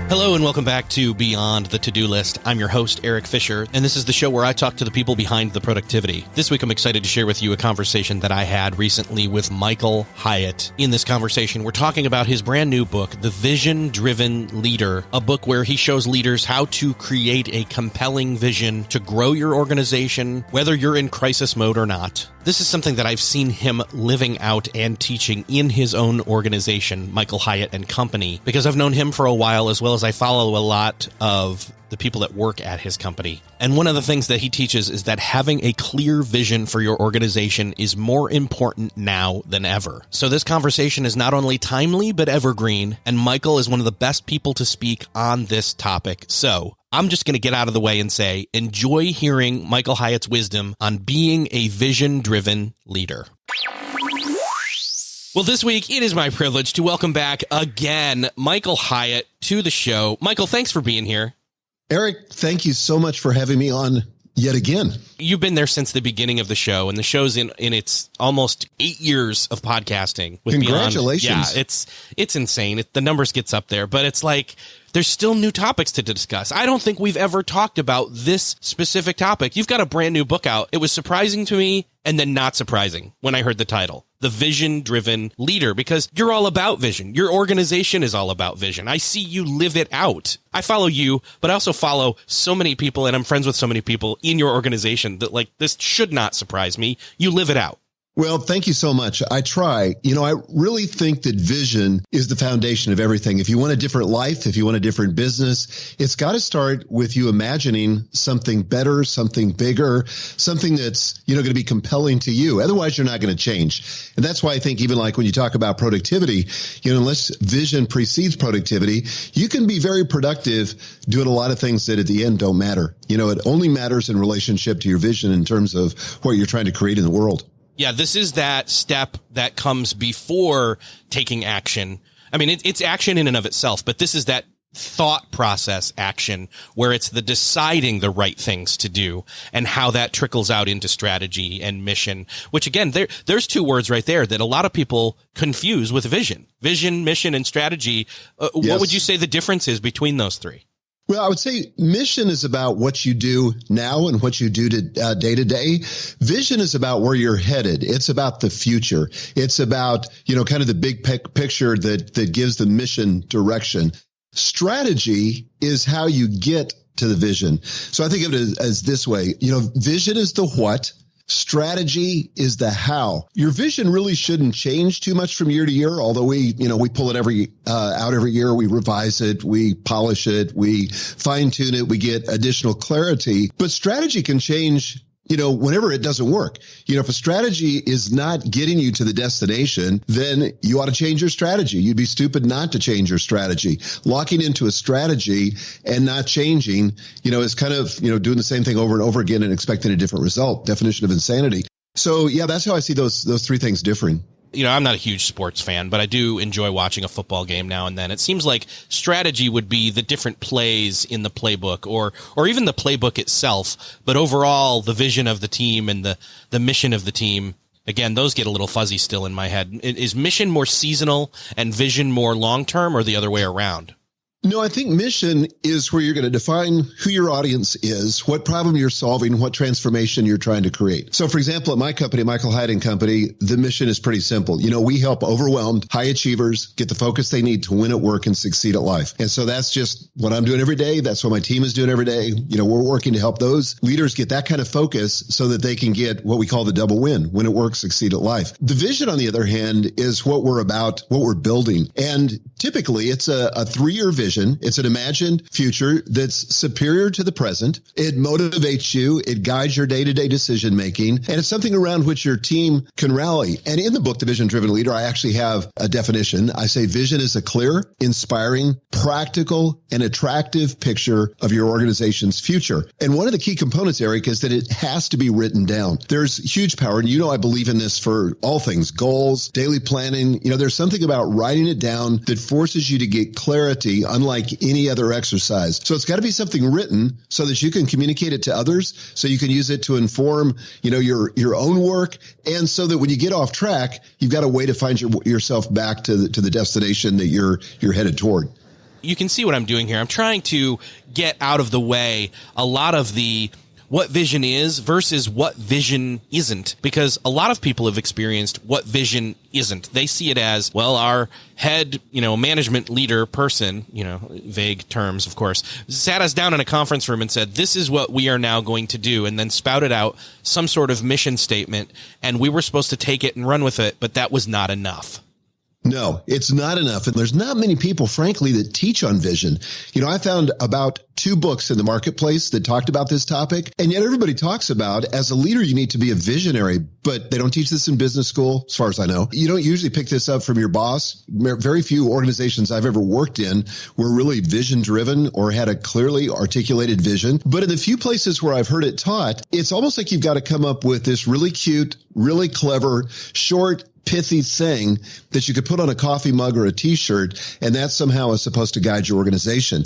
Hello and welcome back to Beyond the To-Do List. I'm your host, Erik Fisher, and this is the show where I talk to the people behind the productivity. This week, I'm excited to share with you a conversation that I had recently with Michael Hyatt. In this conversation, we're talking about his brand new book, The Vision-Driven Leader, a book where he shows leaders how to create a compelling vision to grow your organization, whether you're in crisis mode or not. This is something that I've seen him living out and teaching in his own organization, Michael Hyatt and Company, because I've known him for a while, as well as I follow a lot of the people that work at his company. And one of the things that he teaches is that having a clear vision for your organization is more important now than ever. So this conversation is not only timely, but evergreen, and Michael is one of the best people to speak on this topic. So I'm just going to get out of the way and say, enjoy hearing Michael Hyatt's wisdom on being a vision-driven leader. Well, this week, it is my privilege to welcome back again Michael Hyatt to the show. Michael, thanks for being here. Erik, thank you so much for having me on yet again. You've been there since the beginning of the show, and the show's in its almost 8 years of podcasting. With Congratulations. Yeah, it's insane. The numbers gets up there, but it's like there's still new topics to discuss. I don't think we've ever talked about this specific topic. You've got a brand new book out. It was surprising to me and then not surprising when I heard the title, The Vision-Driven Leader, because you're all about vision. Your organization is all about vision. I see you live it out. I follow you, but I also follow so many people, and I'm friends with so many people in your organization that, like, this should not surprise me. You live it out. Well, thank you so much. I try. I really think that vision is the foundation of everything. If you want a different life, if you want a different business, it's got to start with you imagining something better, something bigger, something that's, going to be compelling to you. Otherwise, you're not going to change. And that's why I think even like when you talk about productivity, unless vision precedes productivity, you can be very productive doing a lot of things that at the end don't matter. It only matters in relationship to your vision in terms of what you're trying to create in the world. Yeah, this is that step that comes before taking action. I mean, it's action in and of itself, but this is that thought process action where it's the deciding the right things to do and how that trickles out into strategy and mission, which again, there's two words right there that a lot of people confuse with vision. Vision, mission, and strategy. Yes. What would you say the difference is between those three? Well, I would say mission is about what you do now and what you do to day to day. Vision is about where you're headed. It's about the future. It's about, kind of the big picture that gives the mission direction. Strategy is how you get to the vision. So I think of it as this way, vision is the what. Strategy is the how. Your vision really shouldn't change too much from year to year, although we pull it out every year. We revise it, we polish it, we fine tune it, we get additional clarity. But strategy can change, whenever it doesn't work. If a strategy is not getting you to the destination, then you ought to change your strategy. You'd be stupid not to change your strategy. Locking into a strategy and not changing, is kind of, doing the same thing over and over again and expecting a different result. Definition of insanity. So yeah, that's how I see those three things differing. I'm not a huge sports fan, but I do enjoy watching a football game now and then. It seems like strategy would be the different plays in the playbook or even the playbook itself. But overall, the vision of the team and the mission of the team, again, those get a little fuzzy still in my head. Is mission more seasonal and vision more long-term, or the other way around? No, I think mission is where you're going to define who your audience is, what problem you're solving, what transformation you're trying to create. So, for example, at my company, Michael Hyatt and Company, the mission is pretty simple. We help overwhelmed high achievers get the focus they need to win at work and succeed at life. And so that's just what I'm doing every day. That's what my team is doing every day. We're working to help those leaders get that kind of focus so that they can get what we call the double win at work, succeed at life. The vision, on the other hand, is what we're about, what we're building. And typically it's a 3-year vision. It's an imagined future that's superior to the present. It motivates you. It guides your day-to-day decision making. And it's something around which your team can rally. And in the book, The Vision-Driven Leader, I actually have a definition. I say vision is a clear, inspiring, practical, and attractive picture of your organization's future. And one of the key components, Erik, is that it has to be written down. There's huge power. And I believe in this for all things, goals, daily planning. There's something about writing it down that forces you to get clarity, unlike any other exercise. So it's got to be something written so that you can communicate it to others, so you can use it to inform, your own work. And so that when you get off track, you've got a way to find yourself back to the destination that you're headed toward. you can see what I'm doing here. I'm trying to get out of the way a lot of the what vision is versus what vision isn't, because a lot of people have experienced what vision isn't. They see it as, well, our head, management leader person, vague terms, of course, sat us down in a conference room and said, this is what we are now going to do, and then spouted out some sort of mission statement, and we were supposed to take it and run with it, but that was not enough. No, it's not enough. And there's not many people, frankly, that teach on vision. I found about 2 books in the marketplace that talked about this topic. And yet everybody talks about, as a leader, you need to be a visionary, but they don't teach this in business school, as far as I know. You don't usually pick this up from your boss. Very few organizations I've ever worked in were really vision driven or had a clearly articulated vision. But in the few places where I've heard it taught, it's almost like you've got to come up with this really cute, really clever, short, pithy thing that you could put on a coffee mug or a t-shirt, and that somehow is supposed to guide your organization.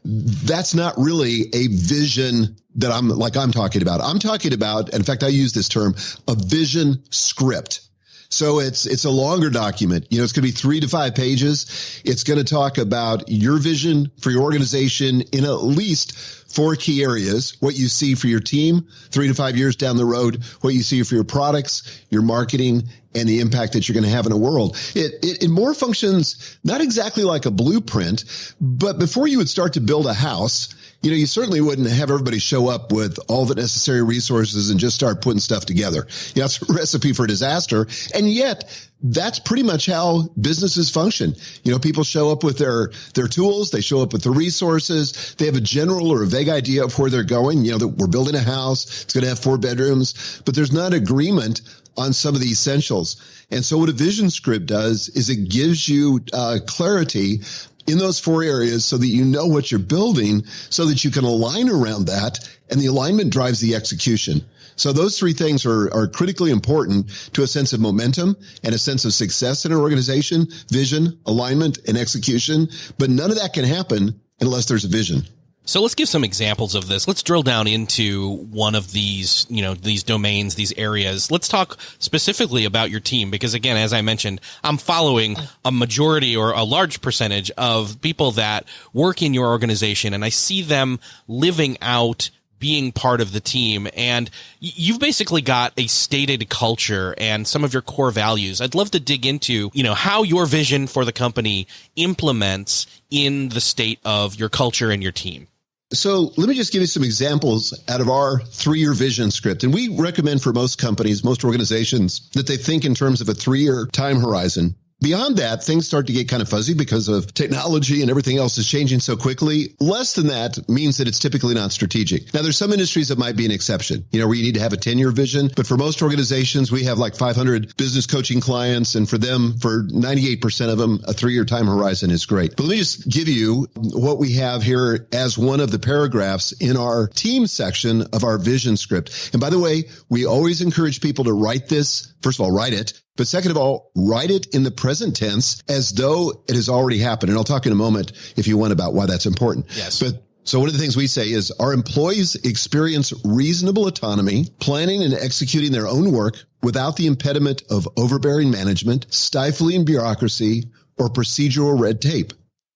That's not really a vision that I'm talking about. I'm talking about, in fact, I use this term, a vision script. So it's a longer document. It's going to be 3 to 5 pages. It's going to talk about your vision for your organization in at least 4 key areas: what you see for your team 3 to 5 years down the road, what you see for your products, your marketing, and the impact that you're going to have in a world. It more functions not exactly like a blueprint, but before you would start to build a house, you certainly wouldn't have everybody show up with all the necessary resources and just start putting stuff together. It's a recipe for disaster. And yet that's pretty much how businesses function. People show up with their tools. They show up with the resources. They have a general or a vague idea of where they're going. That we're building a house. It's going to have 4 bedrooms, but there's not agreement on some of the essentials. And so what a vision script does is it gives you clarity in those 4 areas so that you know what you're building, so that you can align around that, and the alignment drives the execution. So those 3 things are critically important to a sense of momentum and a sense of success in an organization: vision, alignment, and execution. But none of that can happen unless there's a vision. So let's give some examples of this. Let's drill down into one of these, these domains, these areas. Let's talk specifically about your team, because again, as I mentioned, I'm following a majority or a large percentage of people that work in your organization, and I see them living out being part of the team. And you've basically got a stated culture and some of your core values. I'd love to dig into, how your vision for the company implements in the state of your culture and your team. So let me just give you some examples out of our 3-year vision script. And we recommend for most companies, most organizations, that they think in terms of a 3-year time horizon. Beyond that, things start to get kind of fuzzy because of technology and everything else is changing so quickly. Less than that means that it's typically not strategic. Now, there's some industries that might be an exception, where you need to have a 10-year vision. But for most organizations, we have like 500 business coaching clients. And for them, for 98% of them, a 3-year time horizon is great. But let me just give you what we have here as one of the paragraphs in our team section of our vision script. And by the way, we always encourage people to write this. First of all, write it. But second of all, write it in the present tense as though it has already happened. And I'll talk in a moment, if you want, about why that's important. Yes. But so one of the things we say is our employees experience reasonable autonomy, planning and executing their own work without the impediment of overbearing management, stifling bureaucracy, or procedural red tape.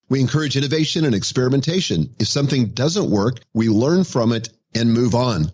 We encourage innovation and experimentation. If something doesn't work, we learn from it and move on.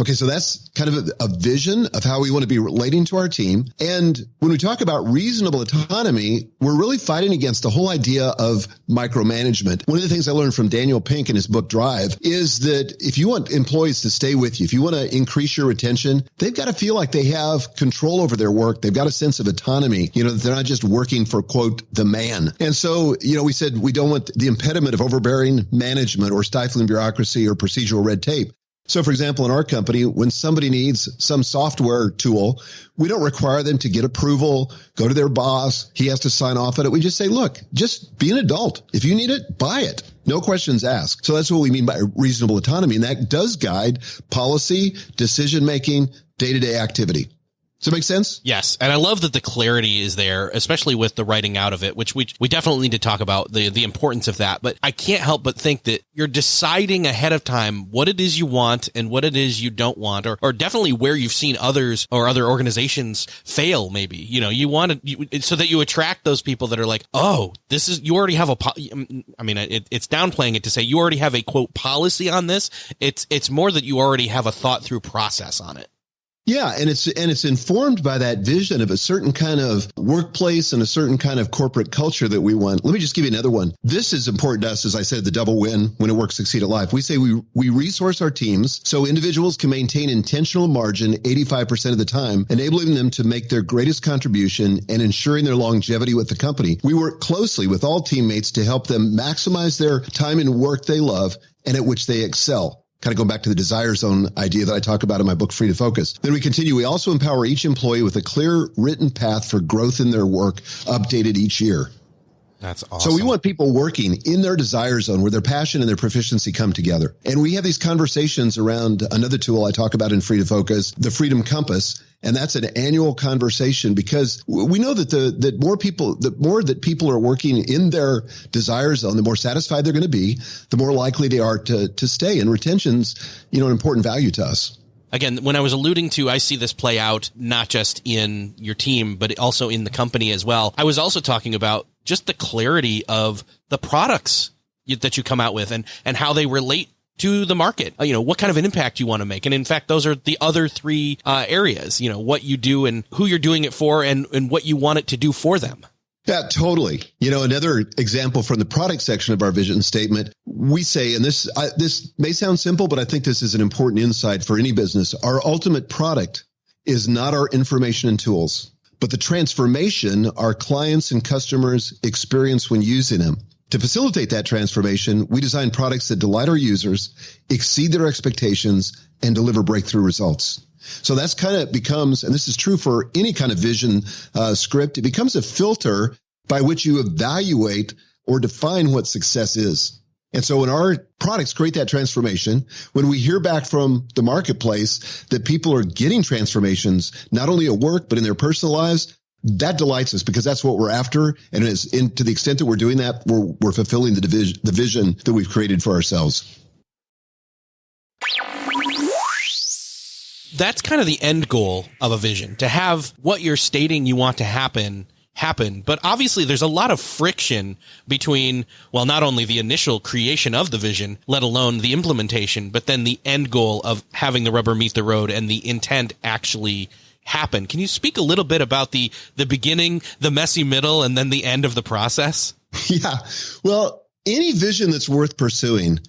Okay, so that's kind of a vision of how we want to be relating to our team. And when we talk about reasonable autonomy, we're really fighting against the whole idea of micromanagement. One of the things I learned from Daniel Pink in his book Drive is that if you want employees to stay with you, if you want to increase your retention, they've got to feel like they have control over their work. They've got a sense of autonomy, that they're not just working for, quote, the man. And so, we said we don't want the impediment of overbearing management or stifling bureaucracy or procedural red tape. So, for example, in our company, when somebody needs some software tool, we don't require them to get approval, go to their boss. He has to sign off on it. We just say, look, just be an adult. If you need it, buy it. No questions asked. So that's what we mean by reasonable autonomy. And that does guide policy, decision-making, day-to-day activity. Does that make sense? Yes. And I love that the clarity is there, especially with the writing out of it, which we definitely need to talk about the importance of that. But I can't help but think that you're deciding ahead of time what it is you want and what it is you don't want, or definitely where you've seen others or other organizations fail. Maybe, you want to, so that you attract those people that are like, oh, you already have it's downplaying it to say you already have a quote policy on this. It's more that you already have a thought through process on it. Yeah, and it's informed by that vision of a certain kind of workplace and a certain kind of corporate culture that we want. Let me just give you another one. This is important to us, as I said, the double win, when it works, succeed at life. We say we resource our teams so individuals can maintain intentional margin 85% of the time, enabling them to make their greatest contribution and ensuring their longevity with the company. We work closely with all teammates to help them maximize their time in work they love and at which they excel. Kind of going back to the desire zone idea that I talk about in my book, Free to Focus. Then we continue. We also empower each employee with a clear written path for growth in their work, updated each year. That's awesome. So we want people working in their desire zone where their passion and their proficiency come together. And we have these conversations around another tool I talk about in Free to Focus, the Freedom Compass. And that's an annual conversation because we know that the more that people are working in their desire zone, the more satisfied they're going to be, the more likely they are to stay. And retention's, an important value to us. Again, when I was alluding to, I see this play out not just in your team, but also in the company as well. I was also talking about just the clarity of the products that you come out with and how they relate to the market, what kind of an impact you want to make. And in fact, those are the other three areas, what you do and who you're doing it for and what you want it to do for them. Yeah, totally. Another example from the product section of our vision statement, we say, and this may sound simple, but I think this is an important insight for any business. Our ultimate product is not our information and tools, but the transformation our clients and customers experience when using them. To facilitate that transformation, we design products that delight our users, exceed their expectations, and deliver breakthrough results. So that's kind of becomes, and this is true for any kind of vision script, it becomes a filter by which you evaluate or define what success is. And so when our products create that transformation, when we hear back from the marketplace that people are getting transformations, not only at work, but in their personal lives, that delights us because that's what we're after. And to the extent that we're doing that, we're fulfilling the vision that we've created for ourselves. That's kind of the end goal of a vision, to have what you're stating you want to happen. But obviously there's a lot of friction between, well, not only the initial creation of the vision, let alone the implementation, but then the end goal of having the rubber meet the road and the intent actually happen. Can you speak a little bit about the beginning, the messy middle, and then the end of the process? Yeah. Well, any vision that's worth pursuing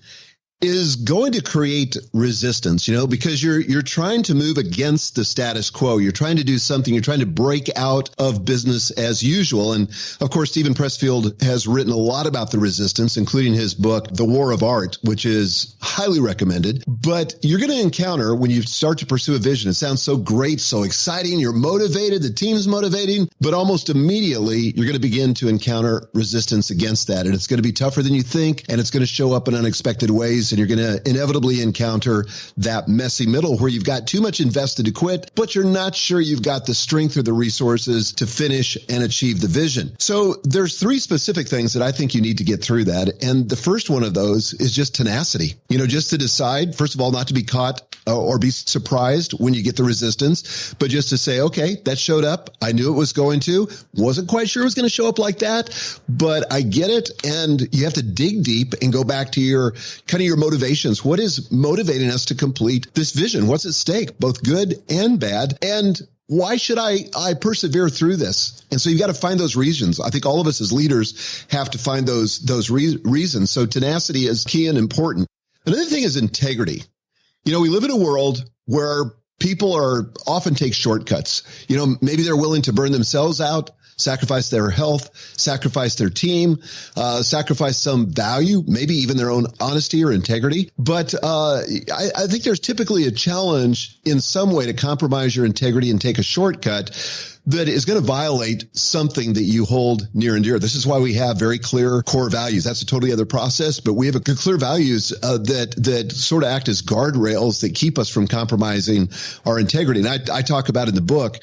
is going to create resistance, because you're trying to move against the status quo. You're trying to do something. You're trying to break out of business as usual. And of course, Stephen Pressfield has written a lot about the resistance, including his book, The War of Art, which is highly recommended. But you're going to encounter when you start to pursue a vision, it sounds so great, so exciting. You're motivated. The team's motivating, but almost immediately you're going to begin to encounter resistance against that. And it's going to be tougher than you think. And it's going to show up in unexpected ways. And you're going to inevitably encounter that messy middle where you've got too much invested to quit, but you're not sure you've got the strength or the resources to finish and achieve the vision. So there's three specific things that I think you need to get through that. And the first one of those is just tenacity, just to decide, first of all, not to be caught or be surprised when you get the resistance, but just to say, okay, that showed up. I knew it was going to, wasn't quite sure it was going to show up like that, but I get it. And you have to dig deep and go back to your motivations. What is motivating us to complete this vision? What's at stake, both good and bad? And why should I persevere through this? And so you've got to find those reasons. I think all of us as leaders have to find those reasons. So tenacity is key and important. Another thing is integrity. We live in a world where people often take shortcuts. Maybe they're willing to burn themselves out, sacrifice their health, sacrifice their team, sacrifice some value, maybe even their own honesty or integrity. But I think there's typically a challenge in some way to compromise your integrity and take a shortcut that is going to violate something that you hold near and dear. This is why we have very clear core values. That's a totally other process, but we have clear values that sort of act as guardrails that keep us from compromising our integrity. And I talk about in the book,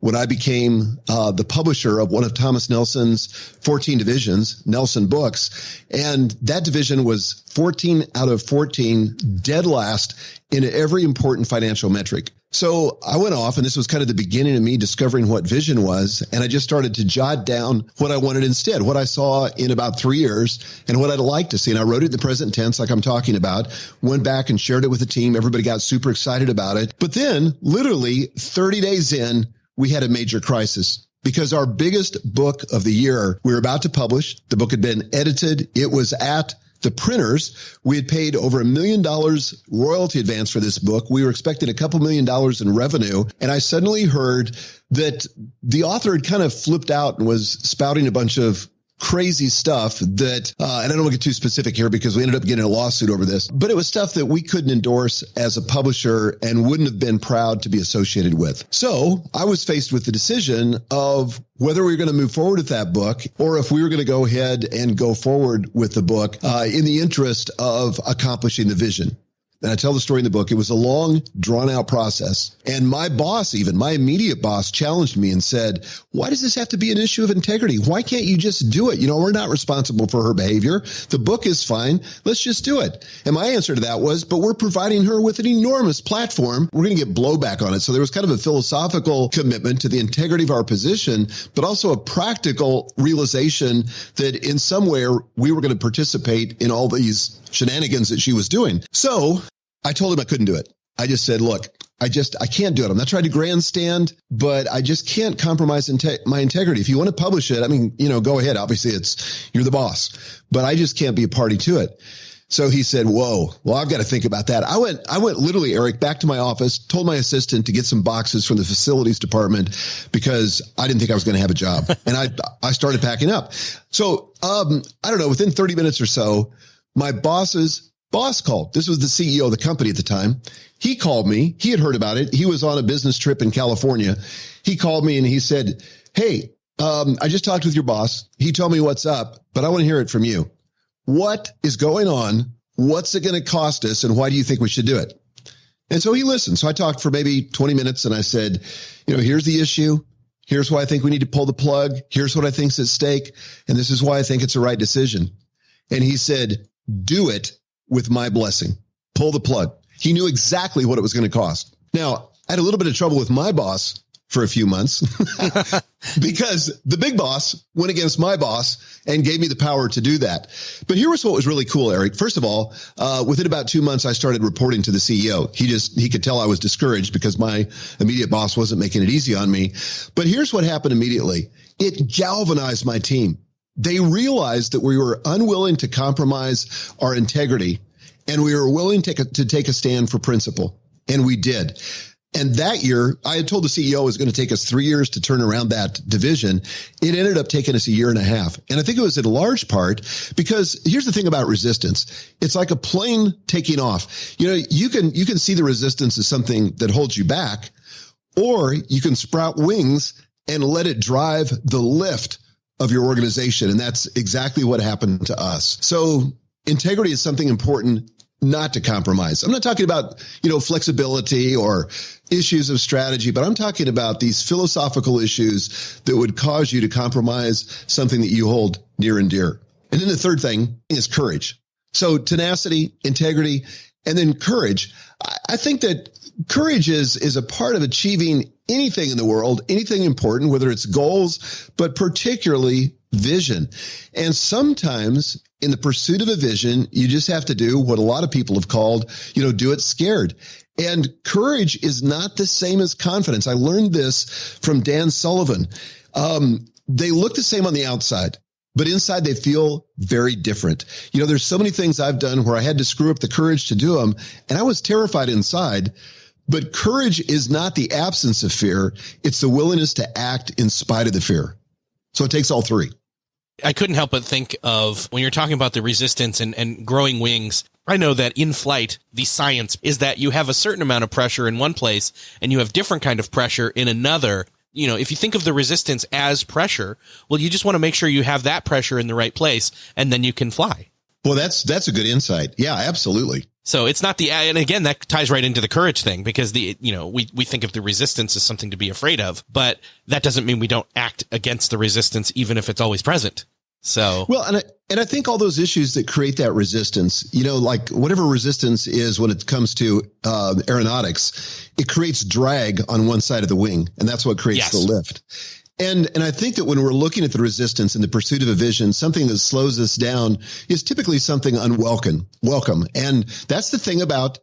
when I became the publisher of one of Thomas Nelson's 14 divisions, Nelson Books, and that division was 14 out of 14 dead last in every important financial metric. So I went off, and this was kind of the beginning of me discovering what vision was, and I just started to jot down what I wanted instead, what I saw in about 3 years, and what I'd like to see. And I wrote it in the present tense like I'm talking about, went back and shared it with the team. Everybody got super excited about it. But then, literally 30 days in, we had a major crisis because our biggest book of the year, we were about to publish. The book had been edited. It was at the printers. We had paid over $1 million royalty advance for this book. We were expecting a couple $1 million in revenue. And I suddenly heard that the author had kind of flipped out and was spouting a bunch of crazy stuff that, and I don't want to get too specific here because we ended up getting a lawsuit over this, but it was stuff that we couldn't endorse as a publisher and wouldn't have been proud to be associated with. So I was faced with the decision of whether we were going to move forward with that book or if we were going to go ahead and go forward with the book in the interest of accomplishing the vision. And I tell the story in the book. It was a long, drawn-out process. And my boss, even my immediate boss, challenged me and said, why does this have to be an issue of integrity? Why can't you just do it? You know, we're not responsible for her behavior. The book is fine. Let's just do it. And my answer to that was, but we're providing her with an enormous platform. We're going to get blowback on it. So there was kind of a philosophical commitment to the integrity of our position, but also a practical realization that in some way we were going to participate in all these shenanigans that she was doing. So I told him I couldn't do it. I just said, look, I can't do it. I'm not trying to grandstand, but I just can't compromise my integrity. If you want to publish it, I mean, you know, go ahead. Obviously you're the boss, but I just can't be a party to it. So he said, whoa, well, I've got to think about that. I went literally, Erik, back to my office, told my assistant to get some boxes from the facilities department because I didn't think I was going to have a job. And I started packing up. So, I don't know, within 30 minutes or so, my boss's boss called. This was the CEO of the company at the time. He called me. He had heard about it. He was on a business trip in California. He called me and he said, hey, I just talked with your boss. He told me what's up, but I want to hear it from you. What is going on? What's it going to cost us? And why do you think we should do it? And so he listened. So I talked for maybe 20 minutes and I said, you know, here's the issue. Here's why I think we need to pull the plug. Here's what I think's at stake. And this is why I think it's the right decision. And he said, do it with my blessing. Pull the plug. He knew exactly what it was going to cost. Now, I had a little bit of trouble with my boss for a few months because the big boss went against my boss and gave me the power to do that. But here was what was really cool, Erik. First of all, within about 2 months, I started reporting to the CEO. He could tell I was discouraged because my immediate boss wasn't making it easy on me. But here's what happened immediately. It galvanized my team. They realized that we were unwilling to compromise our integrity and we were willing to take a stand for principle. And we did. And that year, I had told the CEO it was going to take us 3 years to turn around that division. It ended up taking us 1.5 years. And I think it was in large part because here's the thing about resistance. It's like a plane taking off. You know, you can see the resistance as something that holds you back, or you can sprout wings and let it drive the lift of your organization. And that's exactly what happened to us. So integrity is something important not to compromise. I'm not talking about, you know, flexibility or issues of strategy, but I'm talking about these philosophical issues that would cause you to compromise something that you hold near and dear. And then the third thing is courage. So tenacity, integrity, and then courage. I think that courage is a part of achieving anything in the world, anything important, whether it's goals, but particularly vision. And sometimes in the pursuit of a vision, you just have to do what a lot of people have called, you know, do it scared. And courage is not the same as confidence. I learned this from Dan Sullivan. They look the same on the outside, but inside they feel very different. You know, there's so many things I've done where I had to screw up the courage to do them, and I was terrified inside. But courage is not the absence of fear. It's the willingness to act in spite of the fear. So it takes all three. I couldn't help but think of when you're talking about the resistance and growing wings. I know that in flight, the science is that you have a certain amount of pressure in one place and you have different kind of pressure in another. if you think of the resistance as pressure, well, you just want to make sure you have that pressure in the right place, and then you can fly. Well, that's a good insight. Yeah, absolutely. So it's not and again, that ties right into the courage thing, because we think of the resistance as something to be afraid of, but that doesn't mean we don't act against the resistance, even if it's always present. So, well, and I think all those issues that create that resistance, like whatever resistance is when it comes to aeronautics, it creates drag on one side of the wing, and that's what creates the lift. And I think that when we're looking at the resistance in the pursuit of a vision, something that slows us down is typically something welcome. And that's the thing about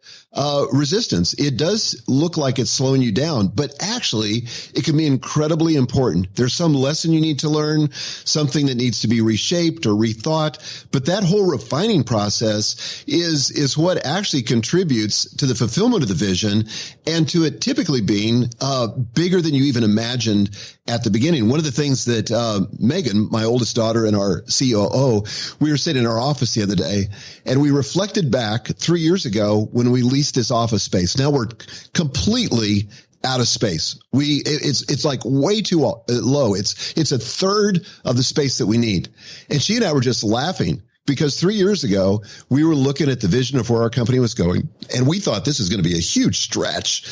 resistance. It does look like it's slowing you down, but actually it can be incredibly important. There's some lesson you need to learn, something that needs to be reshaped or rethought. But that whole refining process is what actually contributes to the fulfillment of the vision and to it typically being bigger than you even imagined at the beginning. One of the things that Megan, my oldest daughter and our COO, we were sitting in our office the other day, and we reflected back 3 years ago when we leased this office space. Now we're completely out of space. It's like way too low. It's a third of the space that we need. And she and I were just laughing, because 3 years ago, we were looking at the vision of where our company was going, and we thought this is going to be a huge stretch,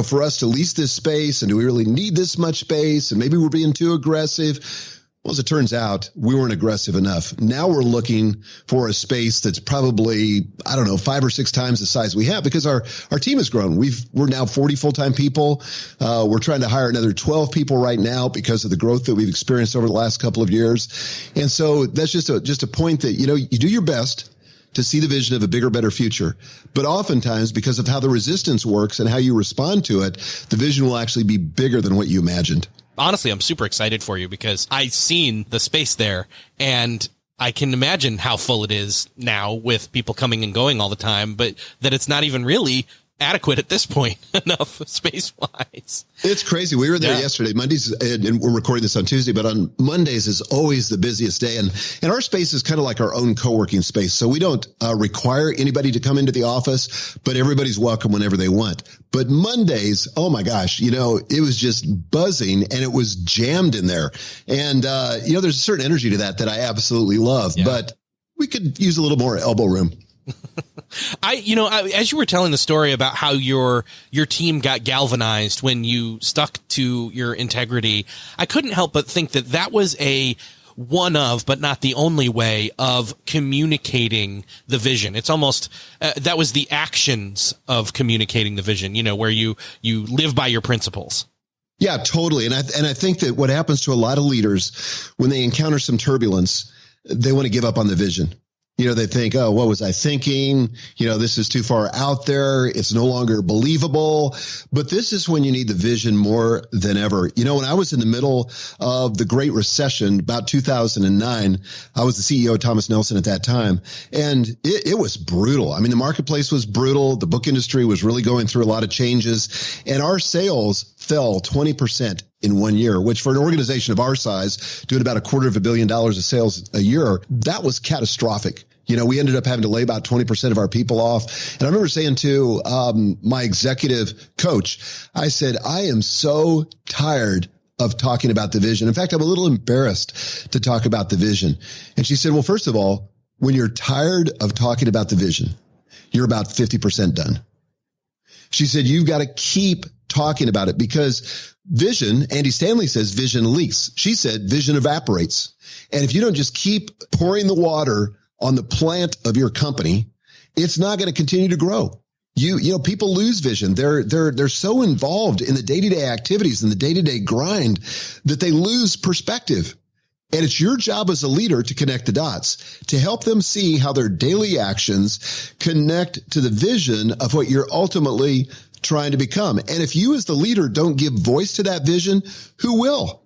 for us to lease this space, and do we really need this much space? And maybe we're being too aggressive. Well, as it turns out, we weren't aggressive enough. Now we're looking for a space that's probably, 5 or 6 times the size we have, because our team has grown. We're now 40 full-time people. We're trying to hire another 12 people right now because of the growth that we've experienced over the last couple of years. And so that's just a point that, you do your best to see the vision of a bigger, better future. But oftentimes, because of how the resistance works and how you respond to it, the vision will actually be bigger than what you imagined. Honestly, I'm super excited for you, because I've seen the space there, and I can imagine how full it is now with people coming and going all the time, but that it's not even really adequate at this point enough space-wise. It's crazy. We were there yesterday, Mondays, and we're recording this on Tuesday, but on Mondays is always the busiest day. And our space is kind of like our own co-working space. So we don't require anybody to come into the office, but everybody's welcome whenever they want. But Mondays, oh my gosh, it was just buzzing, and it was jammed in there. And, there's a certain energy to that I absolutely love, but we could use a little more elbow room. As you were telling the story about how your team got galvanized when you stuck to your integrity, I couldn't help but think that was one of, but not the only way of communicating the vision. It's almost, that was the actions of communicating the vision, where you live by your principles. Yeah, totally. And I think that what happens to a lot of leaders when they encounter some turbulence, they want to give up on the vision. They think, oh, what was I thinking? This is too far out there. It's no longer believable. But this is when you need the vision more than ever. When I was in the middle of the Great Recession, about 2009, I was the CEO of Thomas Nelson at that time. And it was brutal. I mean, the marketplace was brutal. The book industry was really going through a lot of changes. And our sales fell 20% in 1 year, which for an organization of our size, doing about $250 million of sales a year, that was catastrophic. We ended up having to lay about 20% of our people off. And I remember saying to my executive coach, I said, I am so tired of talking about the vision. In fact, I'm a little embarrassed to talk about the vision. And she said, well, first of all, when you're tired of talking about the vision, you're about 50% done. She said, you've got to keep talking about it, because vision, Andy Stanley says vision leaks. She said vision evaporates. And if you don't just keep pouring the water on the plant of your company, it's not going to continue to grow. People lose vision. They're so involved in the day-to-day activities and the day-to-day grind that they lose perspective. And it's your job as a leader to connect the dots, to help them see how their daily actions connect to the vision of what you're ultimately trying to become. And if you as the leader don't give voice to that vision, who will?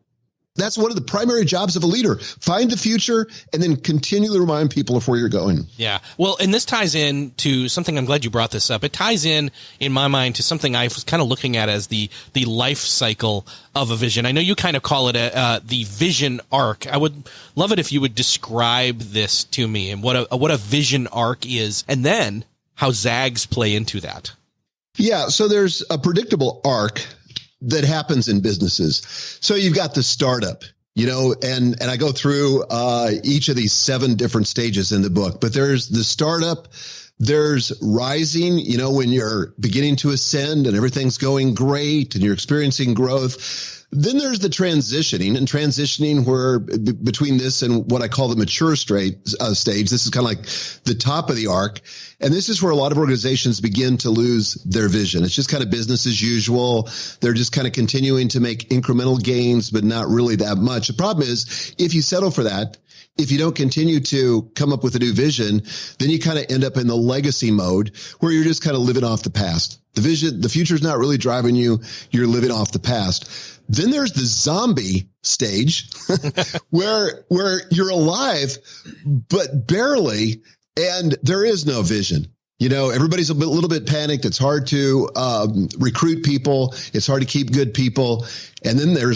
That's one of the primary jobs of a leader. Find the future and then continually remind people of where you're going. Yeah. Well, and this ties in to something, I'm glad you brought this up. It ties in my mind, to something I was kind of looking at as the life cycle of a vision. I know you kind of call it the vision arc. I would love it if you would describe this to me, and what a vision arc is, and then how zags play into that. Yeah. So there's a predictable arc that happens in businesses. So you've got the startup, and I go through each of these 7 different stages in the book, but there's the startup. There's rising, when you're beginning to ascend and everything's going great and you're experiencing growth. Then there's the transitioning where between this and what I call the mature stage, this is kind of like the top of the arc. And this is where a lot of organizations begin to lose their vision. It's just kind of business as usual. They're just kind of continuing to make incremental gains, but not really that much. The problem is if you settle for that, if you don't continue to come up with a new vision, then you kind of end up in the legacy mode where you're just kind of living off the past. The future's not really driving you. You're living off the past. Then there's the zombie stage where you're alive, but barely, and there is no vision. Everybody's a little bit panicked. It's hard to recruit people. It's hard to keep good people. And then you're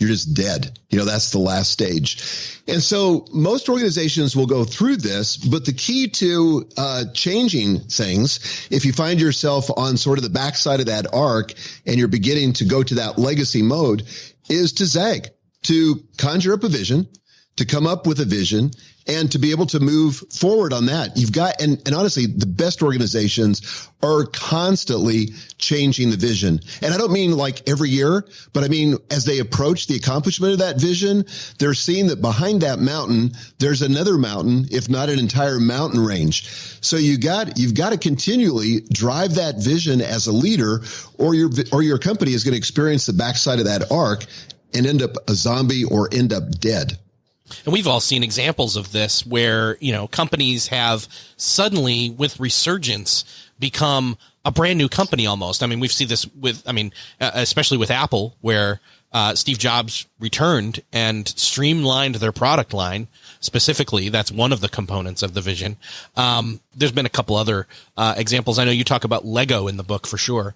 just dead. That's the last stage. And so most organizations will go through this, but the key to changing things, if you find yourself on sort of the backside of that arc and you're beginning to go to that legacy mode, is to zag, to conjure up a vision, to come up with a vision, and to be able to move forward on that. You've got, and honestly, the best organizations are constantly changing the vision. And I don't mean like every year, but I mean, as they approach the accomplishment of that vision, they're seeing that behind that mountain, there's another mountain, if not an entire mountain range. So you've got to continually drive that vision as a leader, or your company is going to experience the backside of that arc and end up a zombie or end up dead. And we've all seen examples of this where, companies have suddenly, with resurgence, become a brand new company almost. I mean, we've seen this especially with Apple, where Steve Jobs returned and streamlined their product line. Specifically, that's one of the components of the vision. There's been a couple other examples. I know you talk about Lego in the book for sure.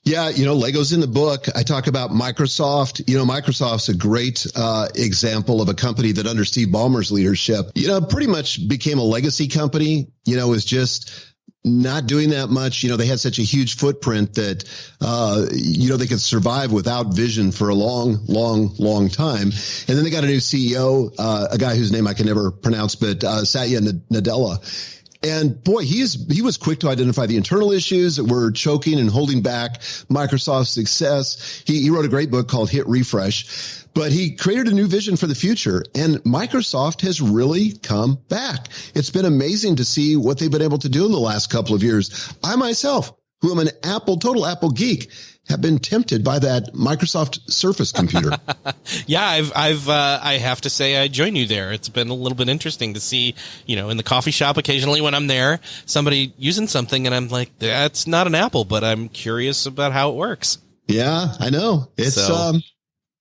Yeah, Lego's in the book. I talk about Microsoft. Microsoft's a great example of a company that under Steve Ballmer's leadership, pretty much became a legacy company, was just not doing that much. They had such a huge footprint that, they could survive without vision for a long, long, long time. And then they got a new CEO, a guy whose name I can never pronounce, but Satya Nadella. And boy, he was quick to identify the internal issues that were choking and holding back Microsoft's success. He wrote a great book called Hit Refresh, but he created a new vision for the future. And Microsoft has really come back. It's been amazing to see what they've been able to do in the last couple of years. I myself, who am an total Apple geek, have been tempted by that Microsoft Surface computer. Yeah, I have to say I join you there. It's been a little bit interesting to see, in the coffee shop occasionally when I'm there, somebody using something and I'm like, that's not an Apple, but I'm curious about how it works. Yeah, I know. It's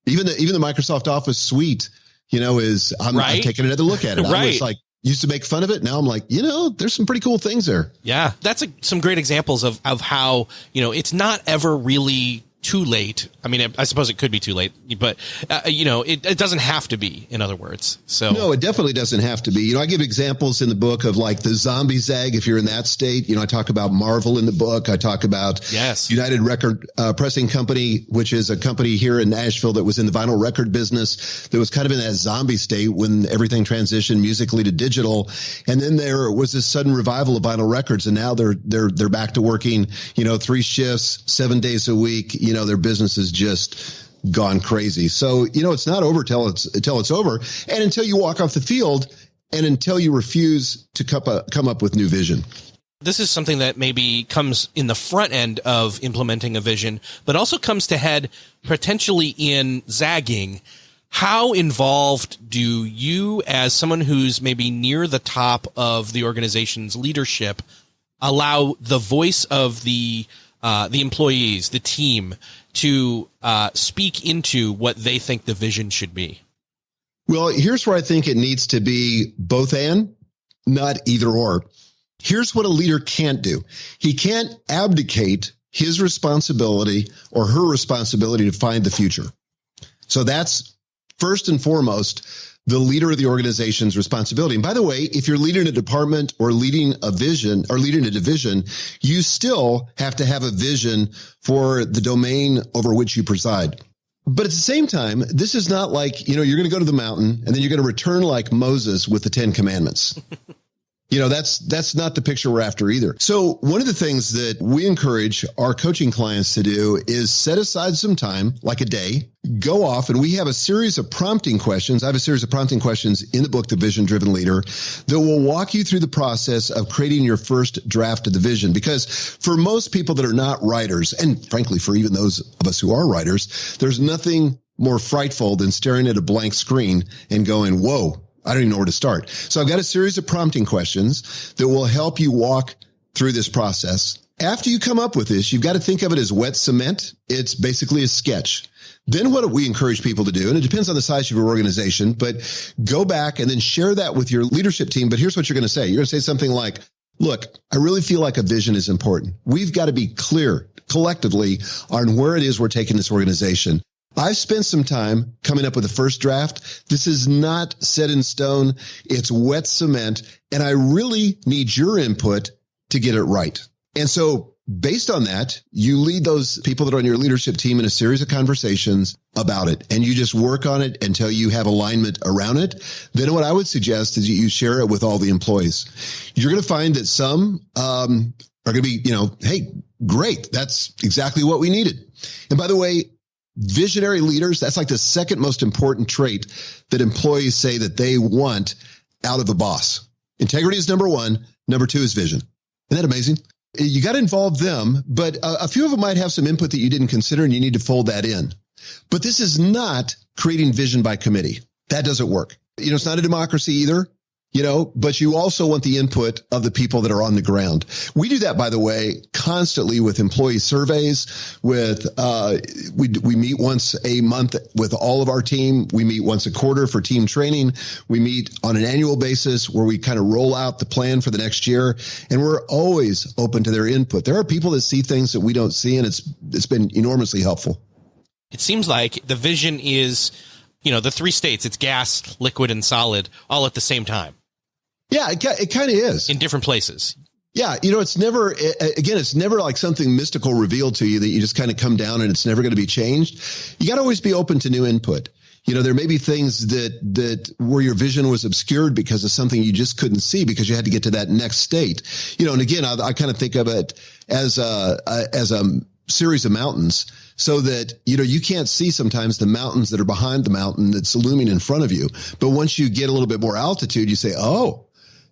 even the Microsoft Office suite, I'm taking another look at it. Right. I was like, used to make fun of it. Now I'm like, there's some pretty cool things there. Yeah, that's some great examples of how, it's not ever really too late. I mean, I suppose it could be too late, but, it doesn't have to be, in other words. So no, it definitely doesn't have to be. I give examples in the book of like the zombie zag. If you're in that state, I talk about Marvel in the book. I talk about United Record Pressing Company, which is a company here in Nashville that was in the vinyl record business that was kind of in that zombie state when everything transitioned musically to digital. And then there was this sudden revival of vinyl records. And now they're back to working, 3 shifts, 7 days a week. Their business is just gone crazy. So, it's not over till it's over. And until you walk off the field and until you refuse to come up with new vision. This is something that maybe comes in the front end of implementing a vision, but also comes to head potentially in zagging. How involved do you, as someone who's maybe near the top of the organization's leadership, allow the voice of the employees, the team, to speak into what they think the vision should be? Well, here's where I think it needs to be both and, not either or. Here's what a leader can't do. He can't abdicate his responsibility or her responsibility to find the future. So that's first and foremost the leader of the organization's responsibility. And by the way, if you're leading a department or leading a vision or leading a division, you still have to have a vision for the domain over which you preside. But at the same time, this is not like, you're going to go to the mountain and then you're going to return like Moses with the 10 commandments. That's not the picture we're after either. So one of the things that we encourage our coaching clients to do is set aside some time, like a day, go off, and we have a series of prompting questions. I have a series of prompting questions in the book, The Vision Driven Leader, that will walk you through the process of creating your first draft of the vision. Because for most people that are not writers, and frankly, for even those of us who are writers, there's nothing more frightful than staring at a blank screen and going, whoa, I don't even know where to start. So I've got a series of prompting questions that will help you walk through this process. After you come up with this, you've got to think of it as wet cement. It's basically a sketch. Then what we encourage people to do, and it depends on the size of your organization, but go back and then share that with your leadership team. But here's what you're going to say. You're going to say something like, look, I really feel like a vision is important. We've got to be clear collectively on where it is we're taking this organization. I've spent some time coming up with a first draft. This is not set in stone. It's wet cement. And I really need your input to get it right. And so based on that, you lead those people that are on your leadership team in a series of conversations about it. And you just work on it until you have alignment around it. Then what I would suggest is you share it with all the employees. You're going to find that some are going to be, hey, great. That's exactly what we needed. And by the way, visionary leaders, that's like the second most important trait that employees say that they want out of a boss. Integrity is number one. Number two is vision. Isn't that amazing? You got to involve them, but a few of them might have some input that you didn't consider, and you need to fold that in. But this is not creating vision by committee. That doesn't work. It's not a democracy either. But you also want the input of the people that are on the ground. We do that, by the way, constantly with employee surveys, we meet once a month with all of our team. We meet once a quarter for team training. We meet on an annual basis where we kind of roll out the plan for the next year. And we're always open to their input. There are people that see things that we don't see, and it's been enormously helpful. It seems like the vision is, the three states, it's gas, liquid, and solid all at the same time. Yeah, it kind of is. In different places. Yeah, it's never like something mystical revealed to you that you just kind of come down and it's never going to be changed. You got to always be open to new input. There may be things that where your vision was obscured because of something you just couldn't see because you had to get to that next state. And again, I kind of think of it as a series of mountains, so that, you can't see sometimes the mountains that are behind the mountain that's looming in front of you. But once you get a little bit more altitude, you say, oh,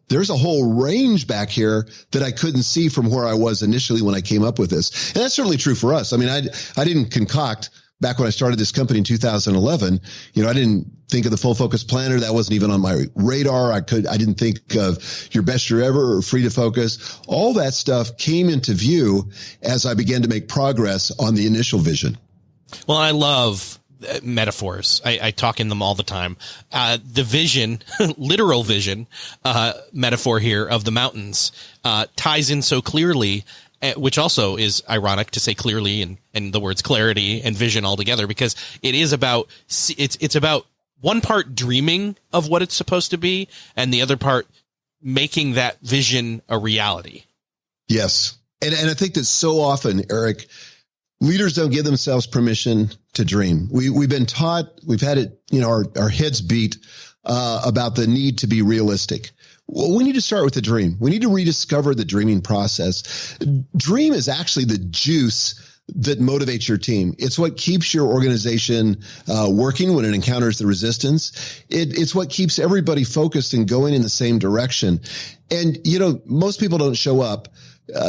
there's a whole range back here that I couldn't see from where I was initially when I came up with this. And that's certainly true for us. I mean, I didn't concoct back when I started this company in 2011. I didn't think of the full focus planner. That wasn't even on my radar. I didn't think of your best year ever or free to focus. All that stuff came into view as I began to make progress on the initial vision. Well, I love metaphors. I talk in them all the time. The vision, literal vision, metaphor here of the mountains, ties in so clearly, which also is ironic to say clearly and the words clarity and vision all together, because it is about, it's about one part dreaming of what it's supposed to be and the other part making that vision a reality. Yes. And I think that so often, Erik, leaders don't give themselves permission to dream. We've been taught, we've had it, our heads beat about the need to be realistic. Well, we need to start with the dream. We need to rediscover the dreaming process. Dream is actually the juice that motivates your team. It's what keeps your organization working when it encounters the resistance. It's what keeps everybody focused and going in the same direction. And, most people don't show up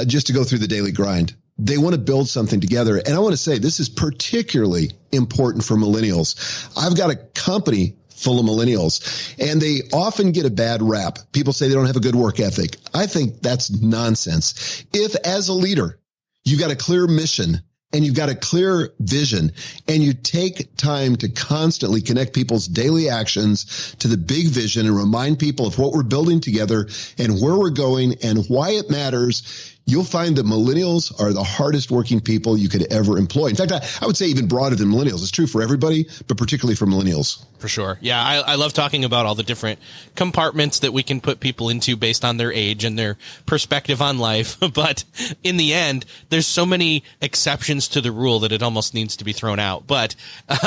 just to go through the daily grind. They want to build something together. And I want to say this is particularly important for millennials. I've got a company full of millennials, and they often get a bad rap. People say they don't have a good work ethic. I think that's nonsense. If as a leader, you've got a clear mission and you've got a clear vision, and you take time to constantly connect people's daily actions to the big vision and remind people of what we're building together and where we're going and why it matters, you'll find that millennials are the hardest working people you could ever employ. In fact, I would say even broader than millennials. It's true for everybody, but particularly for millennials. For sure. Yeah, I love talking about all the different compartments that we can put people into based on their age and their perspective on life. But in the end, there's so many exceptions to the rule that it almost needs to be thrown out. But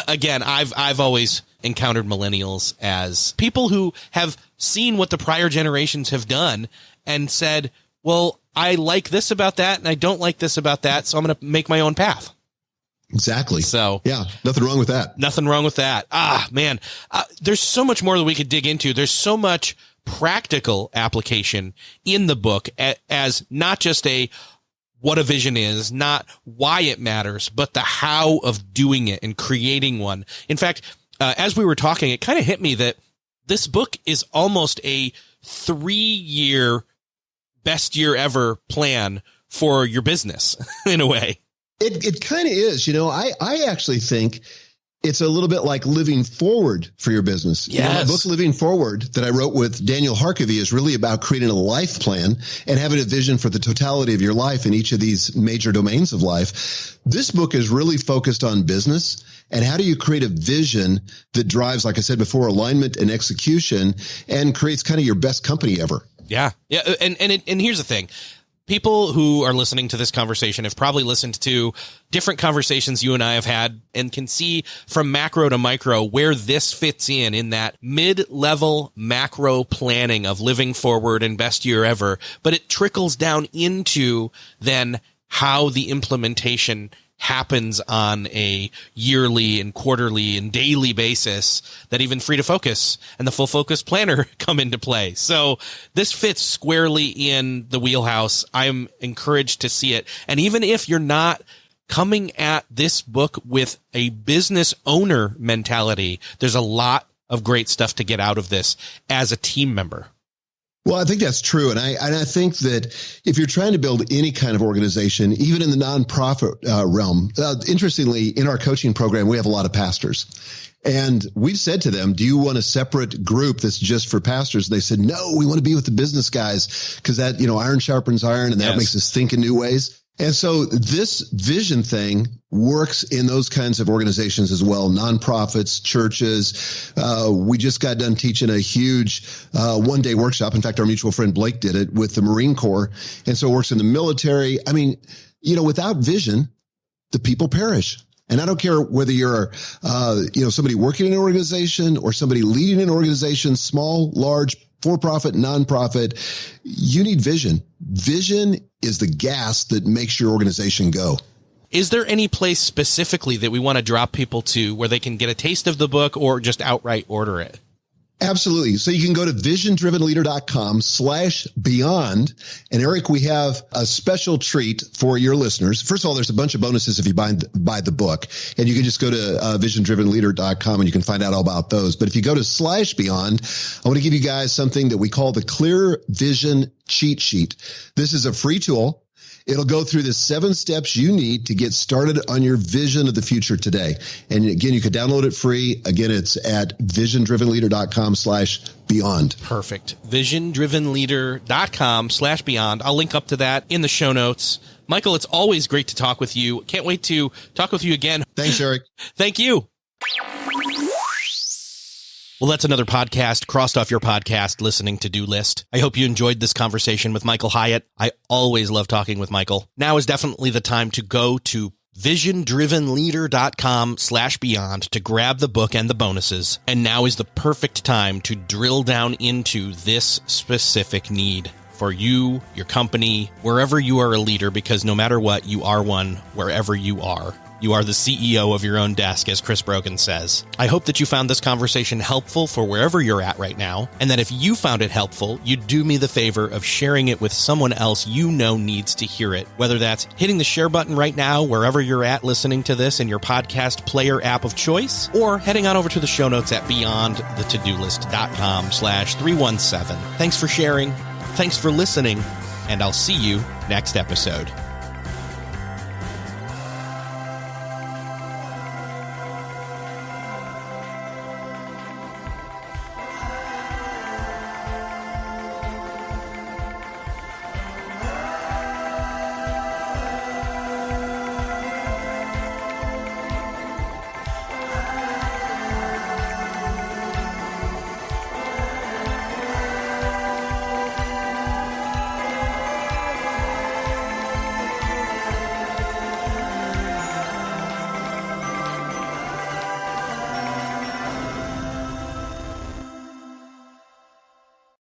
again, I've always encountered millennials as people who have seen what the prior generations have done and said, well, I like this about that and I don't like this about that, so I'm going to make my own path. Exactly. So yeah, nothing wrong with that. Nothing wrong with that. Man, there's so much more that we could dig into. There's so much practical application in the book as not just what a vision is, not why it matters, but the how of doing it and creating one. In fact, as we were talking, it kind of hit me that this book is almost a 3-year best year ever plan for your business in a way. It kind of is. I actually think it's a little bit like living forward for your business. Yes. My book, Living Forward, that I wrote with Daniel Harkavy, is really about creating a life plan and having a vision for the totality of your life in each of these major domains of life. This book is really focused on business and how do you create a vision that drives, like I said before, alignment and execution and creates kind of your best company ever. Yeah. Yeah. And here's the thing. People who are listening to this conversation have probably listened to different conversations you and I have had and can see from macro to micro where this fits in that mid-level macro planning of living forward and best year ever. But it trickles down into then how the implementation happens on a yearly and quarterly and daily basis that even Free to Focus and the Full Focus Planner come into play. So this fits squarely in the wheelhouse. I'm encouraged to see it. And even if you're not coming at this book with a business owner mentality, there's a lot of great stuff to get out of this as a team member. Well, I think that's true. And I think that if you're trying to build any kind of organization, even in the nonprofit realm, interestingly, in our coaching program, we have a lot of pastors. And we've said to them, do you want a separate group that's just for pastors? They said, no, we want to be with the business guys because that, iron sharpens iron and that makes us think in new ways. And so this vision thing works in those kinds of organizations as well, nonprofits, churches. We just got done teaching a huge one-day workshop. In fact, our mutual friend Blake did it with the Marine Corps. And so it works in the military. I mean, without vision, the people perish. And I don't care whether you're, somebody working in an organization or somebody leading an organization, small, large, for-profit, nonprofit, you need vision. Vision is the gas that makes your organization go. Is there any place specifically that we want to drop people to where they can get a taste of the book or just outright order it? Absolutely. So you can go to visiondrivenleader.com/beyond. And Erik, we have a special treat for your listeners. First of all, there's a bunch of bonuses if you buy the book, and you can just go to visiondrivenleader.com and you can find out all about those. But if you go to /beyond, I want to give you guys something that we call the Clear Vision Cheat Sheet. This is a free tool. It'll go through the 7 steps you need to get started on your vision of the future today. And again, you can download it free. Again, it's at visiondrivenleader.com/beyond. Perfect. visiondrivenleader.com/beyond. I'll link up to that in the show notes. Michael, it's always great to talk with you. Can't wait to talk with you again. Thanks, Erik. Thank you. Well, that's another podcast crossed off your podcast listening to-do list. I hope you enjoyed this conversation with Michael Hyatt. I always love talking with Michael. Now is definitely the time to go to visiondrivenleader.com/beyond to grab the book and the bonuses. And now is the perfect time to drill down into this specific need for you, your company, wherever you are a leader, because no matter what, you are one wherever you are. You are the CEO of your own desk, as Chris Brogan says. I hope that you found this conversation helpful for wherever you're at right now, and that if you found it helpful, you'd do me the favor of sharing it with someone else you know needs to hear it, whether that's hitting the share button right now, wherever you're at listening to this in your podcast player app of choice, or heading on over to the show notes at beyondthetodolist.com/317. Thanks for sharing, thanks for listening, and I'll see you next episode.